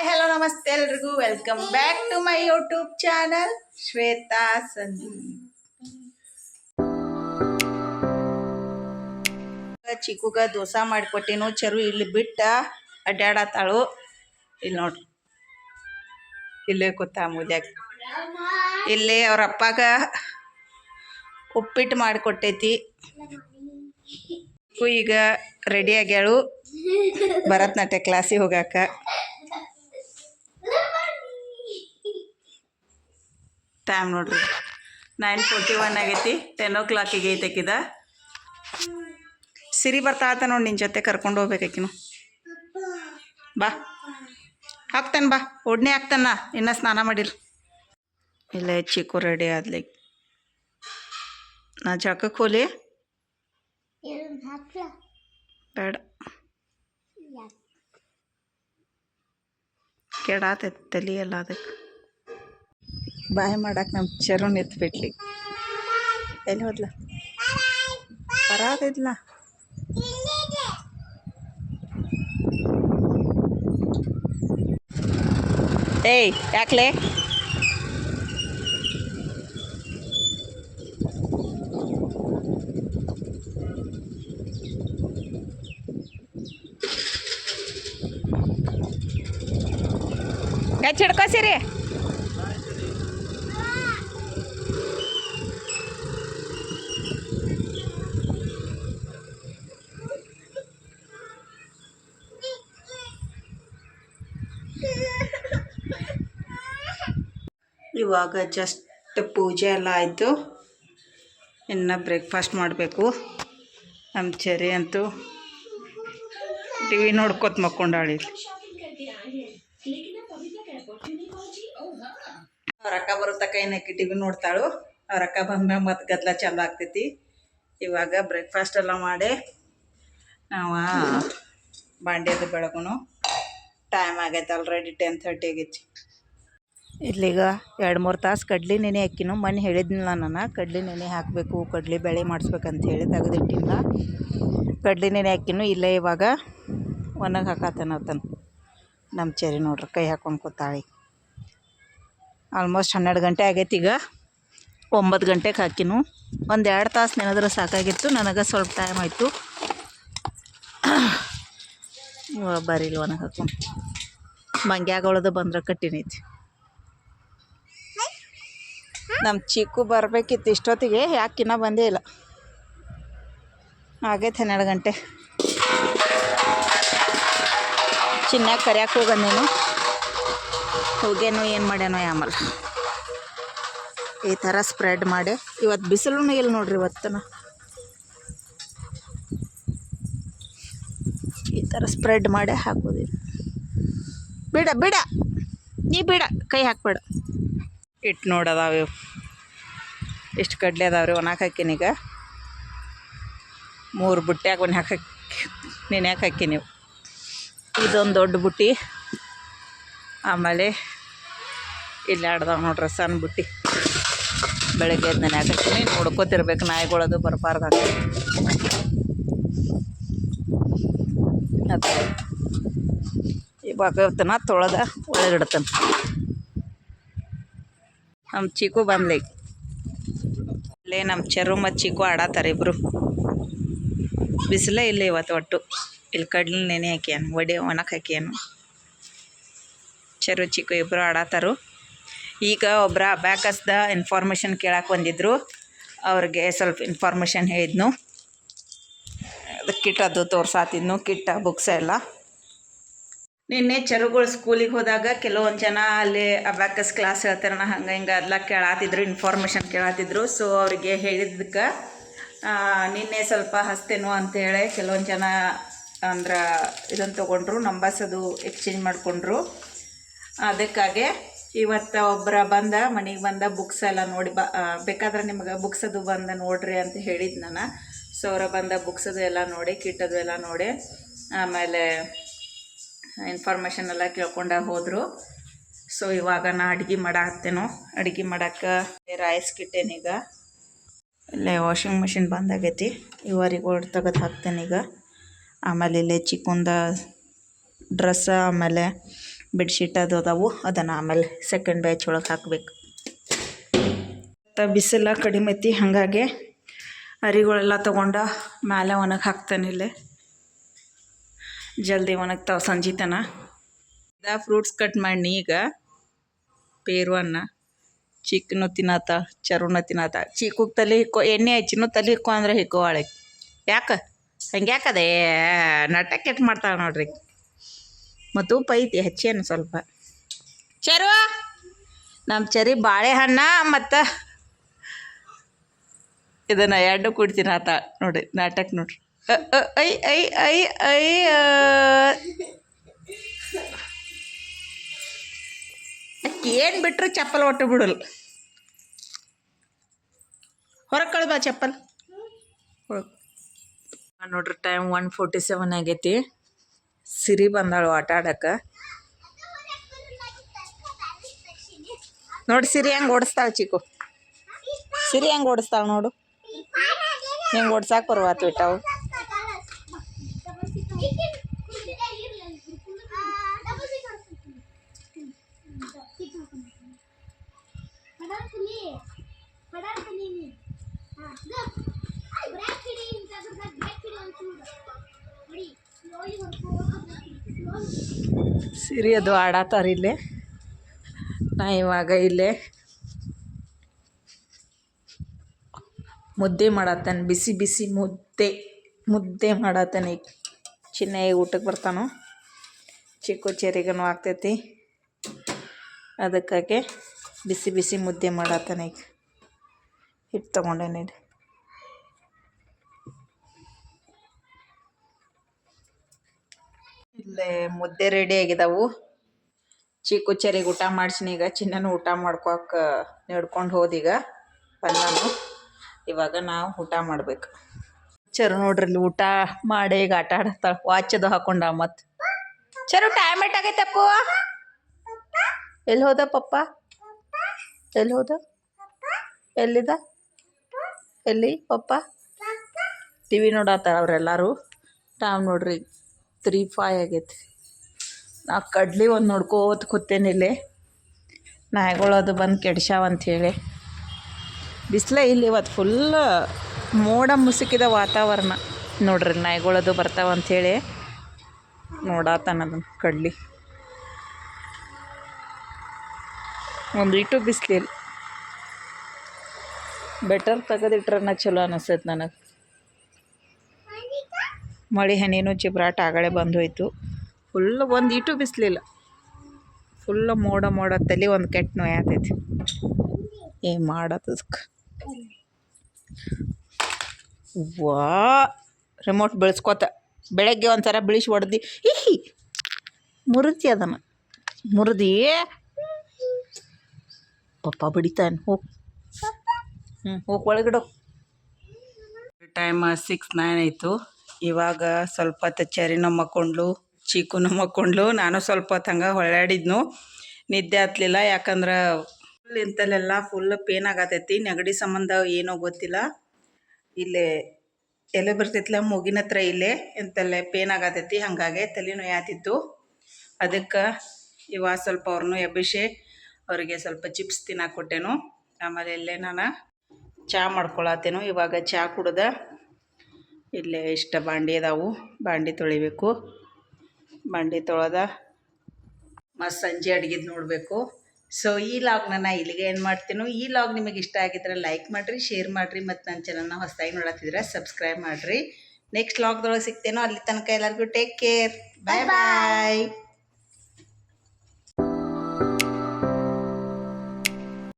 Hi hello ನಮಸ್ತೆ ಎಲ್ರಿಗೂ welcome back to my YouTube channel Shweta Sandeep. ಚಿಕ್ಕುಗ ದೋಸೆ ಮಾಡಿಕೊಟ್ಟಿನು. ಚರು ಇಲ್ಲಿ ಬಿಟ್ಟ ಅಡ್ಡಾಡತ್ತಾಳು. ಇಲ್ಲಿ ನೋಡ್ರಿ, ಇಲ್ಲೇ ಕೂತ ಮೂಲ್ಯಾಗ. ಇಲ್ಲಿ ಅವ್ರ ಅಪ್ಪಾಗ ಉಪ್ಪಿಟ್ಟು ಮಾಡಿಕೊಟ್ಟೈತಿ. ಈಗ ರೆಡಿ ಆಗ್ಯಾಳು ಭರತನಾಟ್ಯ ಕ್ಲಾಸಿಗೆ ಹೋಗಾಕ. ಟೈಮ್ ನೋಡ್ರಿ 9:41 ಆಗೈತಿ. 10 o'clock ಐತಕಿದ. ಸಿರಿ ಬರ್ತಾತ ನೋಡಿ, ನಿನ್ನ ಜೊತೆ ಕರ್ಕೊಂಡು ಹೋಗ್ಬೇಕಾಕಿನು. ಬಾ ಹಾಕ್ತಾನೆ, ಬಾ ಒಡ್ನೆ ಹಾಕ್ತಾನ. ಇನ್ನೂ ಸ್ನಾನ ಮಾಡಿಲ್ಲ. ಇಲ್ಲ ಚಿಕ್ಕು ರೆಡಿ ಆದ್ಲಿ. ನಾ ಜಾಕಕ್ಕೆ ಹೋಲಿ ಬೇಡ, ಕೆಡಾತೈತಿ ತಲೆ ಎಲ್ಲ. ಅದಕ್ಕೆ ಬಾಯ್ ಮಾಡಕ್ಕೆ ನಮ್ಮ ಚರು ನಿಂತ್ಬಿಟ್ಲಿ. ಎಲ್ಲಿ ಹೋದ್ಲ? ಬರಾದಿದ್ಲ. ಏಯ್ ಯಾಕ್ಲೆ? ಚಿಡ್ಕೋ ಸಿರಿ. ಇವಾಗ ಜಸ್ಟ್ ಪೂಜೆ ಎಲ್ಲ ಆಯಿತು. ಇನ್ನು ಬ್ರೇಕ್ಫಾಸ್ಟ್ ಮಾಡಬೇಕು. ನಮ್ಮ ಚೆರಿ ಅಂತೂ ಟಿ ವಿ ನೋಡ್ಕೊತ ಮಕ್ಕೊಂಡಾಳಿ. ಅವ್ರ ಅಕ್ಕ ಬರೋ ತಕ್ಕ ಏನಕ್ಕೆ ಟಿ ವಿ ನೋಡ್ತಾಳು. ಅವ್ರ ಅಕ್ಕ ಬಂದ್ಮ್ಯಾಗ ಮತ್ತು ಗದ್ದಲ ಚಂದ ಆಗ್ತೈತಿ. ಇವಾಗ ಬ್ರೇಕ್ಫಾಸ್ಟ್ ಎಲ್ಲ ಮಾಡಿ ನಾವು ಬಾಂಡ್ಯದು ಬೆಳಗುನು. ಟೈಮ್ ಆಗೈತೆ ಆಲ್ರೆಡಿ 10:30 ಆಗೈತಿ. ಇಲ್ಲಿಗ 2-3 ತಾಸು ಕಡ್ಲಿ ನೆನೆ ಹಾಕಿನು. ಮೊನ್ನೆ ಹೇಳಿದ್ನಿಲ್ಲ ನಾನು, ಕಡ್ಲಿ ನೆನೆ ಹಾಕಬೇಕು, ಕಡ್ಲಿ ಬೇಳೆ ಮಾಡಿಸ್ಬೇಕಂತ ಹೇಳಿ ತೆಗೆದಿಟ್ಟಿಲ್ಲ. ಕಡ್ಲಿ ನೆನೆ ಹಾಕಿನು. ಇಲ್ಲೇ ಇವಾಗ ಒಣಗಿ ಹಾಕತ್ತಾನ ನಮ್ಮ ಚೆರಿ ನೋಡ್ರಿ, ಕೈ ಹಾಕೊಂಡು ಕೂತಾಳಿ. ಆಲ್ಮೋಸ್ಟ್ 12 ಗಂಟೆ ಆಗೈತಿ. ಈಗ 9 ಗಂಟೆಗೆ ಹಾಕಿನು. 1-2 ತಾಸು ನೆನೆದ್ರೆ ಸಾಕಾಗಿತ್ತು. ನನಗೆ ಸ್ವಲ್ಪ ಟೈಮ್ ಆಯಿತು. ಬರೀಲಿ ಒಣಗಿ ಹಾಕೊಂಡು. ಮಂಗ್ಯಾಗಳದು ಬಂದ್ರೆ ಕಟ್ಟಿನೈತಿ. ನಮ್ಮ ಚಿಕ್ಕು ಬರಬೇಕಿತ್ತು ಇಷ್ಟೊತ್ತಿಗೆ, ಯಾಕಿನ್ನ ಬಂದೇ ಇಲ್ಲ. ಆಗೈತೆ 12 ಗಂಟೆ. ಚಿನ್ನಾಗ ಕರ್ಯಾಕೆ ಹೋಗಂದೇನು, ಹೋಗ್ಯಾನೋ ಏನು ಮಾಡ್ಯಾನೋ ಆಮೇಲೆ. ಈ ಥರ ಸ್ಪ್ರೆಡ್ ಮಾಡಿ, ಇವತ್ತು ಬಿಸಿಲು ಇಲ್ಲ ನೋಡ್ರಿ. ಇವತ್ತನ ಈ ಥರ ಸ್ಪ್ರೆಡ್ ಮಾಡಿ ಹಾಕೋದು. ಬಿಡ ಬಿಡ, ನೀ ಬಿಡ, ಕೈ ಹಾಕ್ಬೇಡ. ಇಟ್ಟು ನೋಡದಾವ ಇವು ಎಷ್ಟು ಕಡ್ಲೆ ಅದಾವ್ರಿ. ಒಣಕ್ಕೆ ಹಾಕಿನೀಗ 3 ಬುಟ್ಟ್ಯಾಗ ಒಂದು ನೆನ್ಯಾಕೆ ಹಾಕಿ ನೀವು. ಇದೊಂದು ದೊಡ್ಡ ಬುಟ್ಟಿ, ಆಮೇಲೆ ಇಲ್ಲಿ ಆಡ್ದಾವ ನೋಡ್ರಿ ಸಣ್ಣ ಬುಟ್ಟಿ. ಬೆಳಗ್ಗೆ ಎದ್ದು ನೆನ್ಯಾಕೆ ಹಾಕಿನಿ. ನೋಡ್ಕೋತಿರ್ಬೇಕು, ನಾಯಿಗಳದು ಬರಬಾರ್ದು ಹಾಕಿ. ಅದು ಇವಾಗ ತೊಳೆದ ಒಳಗಿಡ್ತಾನೆ. ನಮ್ಮ ಚಿಕ್ಕು ಬಂದ್ಲಿ. ಇಲ್ಲೇ ನಮ್ಮ ಚೆರು ಮತ್ತು ಚಿಕ್ಕು ಆಡತ್ತಾರೆ ಇಬ್ಬರು. ಬಿಸಿಲೇ ಇಲ್ಲ ಇವತ್ತು ಒಟ್ಟು. ಇಲ್ಲಿ ಕಡ್ಲಿ ನೆನೆ ಹಾಕ್ಯಾನು, ಒಣಕ್ಕೆ ಹಾಕ್ಯಾನು. ಚೆರು ಚಿಕ್ಕು ಇಬ್ಬರು ಆಡತ್ತಾರು. ಈಗ ಒಬ್ಬರ ಅಬ್ಯಾಕಸ್ದ ಇನ್ಫಾರ್ಮೇಷನ್ ಕೇಳಕ್ಕೆ ಬಂದಿದ್ದರು. ಅವ್ರಿಗೆ ಸ್ವಲ್ಪ ಇನ್ಫಾರ್ಮೇಷನ್ ಹೇಳಿದ್ನು. ಅದು ಕಿಟ್ಟದು ತೋರ್ಸಾತಿದ್ನು, ಕಿಟ್ಟ ಬುಕ್ಸ್ ಎಲ್ಲ. ನಿನ್ನೆ ಚೆರುಗಳು ಸ್ಕೂಲಿಗೆ ಹೋದಾಗ ಕೆಲವೊಂದು ಜನ ಅಲ್ಲಿ ಅಬ್ಯಾಕಸ್ ಕ್ಲಾಸ್ ಹೇಳ್ತಾರಣ ಹಂಗೆ ಹಿಂಗೆ ಅದೆಲ್ಲ ಕೇಳಾತಿದ್ರು, ಇನ್ಫಾರ್ಮೇಷನ್ ಕೇಳಾತಿದ್ರು. ಸೊ ಅವರಿಗೆ ಹೇಳಿದ್ದಕ್ಕೆ ನಿನ್ನೆ ಸ್ವಲ್ಪ ಹಸ್ತೇನೋ ಅಂತೇಳಿ ಕೆಲವೊಂದು ಜನ ಅಂದ್ರೆ ಇದನ್ನು ತೊಗೊಂಡ್ರು, ನಂಬರ್ಸ್ ಅದು ಎಕ್ಸ್ಚೇಂಜ್ ಮಾಡಿಕೊಂಡ್ರು. ಅದಕ್ಕಾಗೆ ಇವತ್ತು ಒಬ್ಬರ ಬಂದ ಮನೆಗೆ ಬಂದ ಬುಕ್ಸ್ ಎಲ್ಲ ನೋಡಿ ಬೇಕಾದ್ರೆ ನಿಮ್ಗೆ ಬುಕ್ಸ್ ಅದು ಬಂದು ನೋಡ್ರಿ ಅಂತ ಹೇಳಿದ್ದು ನಾನು. ಸೊ ಅವರ ಬಂದ ಬುಕ್ಸ್ ಅದು ಎಲ್ಲ ನೋಡಿ, ಕಿಟ್ಟದು ಎಲ್ಲ ನೋಡಿ, ಆಮೇಲೆ ಇನ್ಫಾರ್ಮೇಷನ್ ಎಲ್ಲ ಕೇಳ್ಕೊಂಡ ಹೋದರು. ಸೊ ಇವಾಗ ನಾ ಅಡುಗೆ ಮಾಡಾಕ್ತೇನೋ. ಅಡುಗೆ ಮಾಡೋಕ್ಕೆ ರೈಸ್ ಕಿಟ್ಟೇನೀಗ. ಇಲ್ಲೇ ವಾಷಿಂಗ್ ಮಿಷಿನ್ ಬಂದಾಗೈತಿ. ಇವರಿಗೆ ತೆಗೆದು ಹಾಕ್ತೇನೆ ಈಗ. ಆಮೇಲೆ ಇಲ್ಲೇ ಚಿಕ್ಕಂದ ಡ್ರೆಸ್ಸ, ಆಮೇಲೆ ಬೆಡ್ಶೀಟ್ ಅದು ಅದಾವು, ಅದನ್ನು ಆಮೇಲೆ ಸೆಕೆಂಡ್ ಬ್ಯಾಚ್ ಒಳಗೆ ಹಾಕಬೇಕು. ಬಿಸಿಲ ಕಡಿಮೆ ಐತಿ, ಹಾಗಾಗಿ ಅರಿಗಳೆಲ್ಲ ತೊಗೊಂಡ ಮ್ಯಾಲೆ ಒಣಗಿ ಹಾಕ್ತಾನೆ. ಇಲ್ಲೇ ಜಲ್ದಿ ಒಣಗ್ತಾವ ಸಂಜಿತನ. ಫ್ರೂಟ್ಸ್ ಕಟ್ ಮಾಡಿ ಈಗ ಪೇರುವನ್ನ ಚಿಕ್ಕನು ತಿನ್ನತ್ತ, ಚರುನ ತಿನ್ನತ್ತ. ಚಿಕ್ಕಗೆ ತಲೆ ಹಿಕ್ಕೋ, ಎಣ್ಣೆ ಹಚ್ಚಿನೂ ತಲೆ ಹಿಕ್ಕೋ ಅಂದ್ರೆ ಹಿಕ್ಕೋ ಒಳಗೆ. ಯಾಕೆ ಹಂಗೆ ಯಾಕದೇ ನಟ ಕೆಟ್ಟ ಮಾಡ್ತಾಳೆ ನೋಡ್ರಿ. ಮತ್ತು ಉಪ್ಪು ಐತಿ ಹೆಚ್ಚೇನು ಸ್ವಲ್ಪ. ಚರು ನಮ್ಮ ಚರಿ ಬಾಳೆಹಣ್ಣ ಮತ್ತು ಇದನ್ನು ಎರಡು ಕುಡ್ತೀನಿ ಆತ ನೋಡ್ರಿ, ನಾಟಕ ನೋಡ್ರಿ. ಐ ಐ ಐ ಐ ಏನು ಬಿಟ್ರು ಚಪ್ಪಲ್ ಒಟ್ಟು ಬಿಡಲ್ಲ. ಹೊರಗೆ ಕಳ್ಬಾ ಚಪ್ಪಲ್ ನೋಡ್ರಿ. ಟೈಮ್ 1:47 ಆಗೈತಿ. ಸಿರಿ ಬಂದಾಳು ಆಟ ಆಡಕ್ಕೆ. ನೋಡಿ ಸಿರಿ ಹೆಂಗೆ ಓಡಿಸ್ತಾಳೆ ಚಿಕ್ಕು. ಸಿರಿ ಹೆಂಗೆ ಓಡಿಸ್ತಾಳೆ ನೋಡು. ಹೆಂಗೆ ಓಡ್ಸಾಕೆ ಬರುವಾತು ಬಿಟ್ಟಾವು. ಸಿರಿ ಅದು ಆಡತ್ತಾರ ಇಲ್ಲೇ. ನಾ ಇವಾಗ ಇಲ್ಲೇ ಮುದ್ದೆ ಮಾಡತ್ತಾನೆ. ಬಿಸಿ ಬಿಸಿ ಮುದ್ದೆ ಮಾಡತ್ತಾನೆ. ಈಗ ಚಿನ್ನ ಈಗ ಊಟಕ್ಕೆ ಬರ್ತಾನೋ. ಚಿಕ್ಕು ಚೆರಿಗನು ಆಗ್ತೈತಿ, ಅದಕ್ಕಾಗೆ ಬಿಸಿ ಬಿಸಿ ಮುದ್ದೆ ಮಾಡತ್ತಾನೆ. ಈಗ ಹಿಟ್ಟು ತೊಗೊಂಡೇನೆ. ಇಲ್ಲೇ ಮುದ್ದೆ ರೆಡಿ ಆಗಿದಾವು. ಚಿಕ್ಕು ಚೆರಿಗೆ ಊಟ ಮಾಡ್ಸಿನಿ. ಈಗ ಚಿನ್ನನು ಊಟ ಮಾಡ್ಕೊಕ್ಕೆ ನಡ್ಕೊಂಡು ಹೋದೀಗ ಬಂದನು. ಇವಾಗ ನಾವು ಊಟ ಮಾಡ್ಬೇಕು. ಚರು ನೋಡ್ರಿ ಇಲ್ಲಿ ಊಟ ಮಾಡಿ ಈಗ ಆಟ ಆಡತ್ತಾಳ. ವಾಚದು ಹಾಕೊಂಡ ಮತ್ತು ಚರು ಟೈಮ್ ಆಗೈತಪ್ಪ. ಎಲ್ಲಿ ಹೋದ ಪಪ್ಪ? ಎಲ್ಲಿ ಹೋದ? ಎಲ್ಲಿದ? ಎಲ್ಲಿ ಪಪ್ಪ? ಟಿ ವಿ ನೋಡತ್ತಾರ ಅವರೆಲ್ಲರೂ. ಟೈಮ್ ನೋಡ್ರಿ 3:05 ಆಗೈತಿ. ನಾ ಕಡ್ಲಿ ಒಂದು ನೋಡ್ಕೋತ ಕೂತೇನೆ ಇಲ್ಲಿ. ನಾಯಿಗಳು ಅದು ಬಂದು ಕೆಡ್ಸ್ಯಾವ ಅಂಥೇಳಿ. ಬಿಸಿಲೇ ಇಲ್ಲಿ ಇವತ್ತು ಫುಲ್ ಮೋಡ ಮುಸುಕಿದ ವಾತಾವರಣ ನೋಡ್ರಿ. ನಾಯಿಗಳದು ಬರ್ತಾವ ಅಂಥೇಳಿ ನೋಡತ್ತಾನ ಅದನ್ನು ಕಡ್ಲಿ. ಒಂದು ಇಟ್ಟು ಬಿಸಿಲಿಲ್ಲ. ಬೆಟರ್ ತೆಗೆದಿಟ್ರನ್ನ ಚಲೋ ಅನಿಸ್ತೈತೆ ನನಗೆ. ಮಳೆ ಹನಿನೂ ಚಿಬ್ರಾಟ ಆಗಲೇ ಬಂದು ಹೋಯ್ತು. ಫುಲ್ ಒಂದು ಇಟು ಬಿಸಿಲಿಲ್ಲ. ಫುಲ್ ಮೋಡ ತಲೆ ಒಂದು ಕೆಟ್ಟ ನೋವು ಆಗ್ತೈತಿ. ಏನು ಮಾಡತ್ತದಕ್ಕೆ. ವಾ ರಿಮೋಟ್ ಬೆಳೆಸ್ಕೋತ ಬೆಳಗ್ಗೆ ಒಂಥರ ಬಿಳಿಸಿ ಹೊಡೆದು ಮುರಿತಿ ಅದನ್ನು ಮುರಿದು ಪಪ್ಪ ಬಿಡಿತಾನೆ. ಹೋಗಿ ಹೋಗಿ ಒಳಗಿಡೋ. ಟೈಮ್ 6:09 ಆಯಿತು. ಇವಾಗ ಸ್ವಲ್ಪ ಹೊತ್ತು ಚರಿನ ಮಕ್ಕೊಂಡ್ಲು, ಚೀಕುನ ಮಕ್ಕೊಂಡ್ಲು. ನಾನು ಸ್ವಲ್ಪ ಹೊತ್ತು ಹಂಗೆ ಹೊಳ್ಳಾಡಿದ್ನು. ನಿದ್ದೆ ಹತ್ತಲಿಲ್ಲ. ಯಾಕಂದ್ರೆ ಇಂತಲ್ಲೆಲ್ಲ ಫುಲ್ ಪೇನ್ ಆಗತೈತಿ. ನೆಗಡಿ ಸಂಬಂಧ ಏನೋ ಗೊತ್ತಿಲ್ಲ. ಇಲ್ಲೇ ಎಲೆ ಬರ್ತೈತಿಲ್ಲ ಮೂಗಿನ ಹತ್ರ, ಇಲ್ಲೇ ಇಂತಲ್ಲೇ ಪೇನ್ ಆಗತೈತಿ. ಹಾಗಾಗಿ ತಲೆ ನೋಯಾತಿತ್ತು. ಅದಕ್ಕೆ ಇವಾಗ ಸ್ವಲ್ಪ ಅವ್ರನ್ನೂ ಎಬ್ಬಿಸಿ ಅವರಿಗೆ ಸ್ವಲ್ಪ ಚಿಪ್ಸ್ ತಿನ್ನಕ್ಕೆ ಕೊಟ್ಟೆನು. ಆಮೇಲೆ ಇಲ್ಲೇ ನಾನು ಚಹಾ ಮಾಡ್ಕೊಳತ್ತೇನು. ಇವಾಗ ಚಹಾ ಕುಡ್ದ ಇಲ್ಲೇ ಇಷ್ಟ ಬಾಂಡೆ ಅದಾವು, ಬಾಂಡೆ ತೊಳಿಬೇಕು. ಬಾಂಡೆ ತೊಳೆದ ಮತ್ತು ಸಂಜೆ ಅಡುಗೆದು ನೋಡಬೇಕು. ಸೊ ಈ ಲಾಗ್ನ ನಾನು ಇಲ್ಲಿಗೆ ಏನು ಮಾಡ್ತೀನೋ. ಈ ಲಾಗ್ ನಿಮಗೆ ಇಷ್ಟ ಆಗಿದ್ರೆ ಲೈಕ್ ಮಾಡಿರಿ, ಶೇರ್ ಮಾಡಿರಿ, ಮತ್ತು ನನ್ನ ಚಾನಲ್ನ ಹೊಸದಾಗಿ ನೋಡತ್ತಿದ್ರೆ ಸಬ್ಸ್ಕ್ರೈಬ್ ಮಾಡಿರಿ. ನೆಕ್ಸ್ಟ್ ಲಾಗ್ದೊಳಗೆ ಸಿಗ್ತೇನೋ. ಅಲ್ಲಿ ತನಕ ಎಲ್ಲರಿಗೂ ಟೇಕ್ ಕೇರ್. ಬಾಯ್ ಬಾಯ್.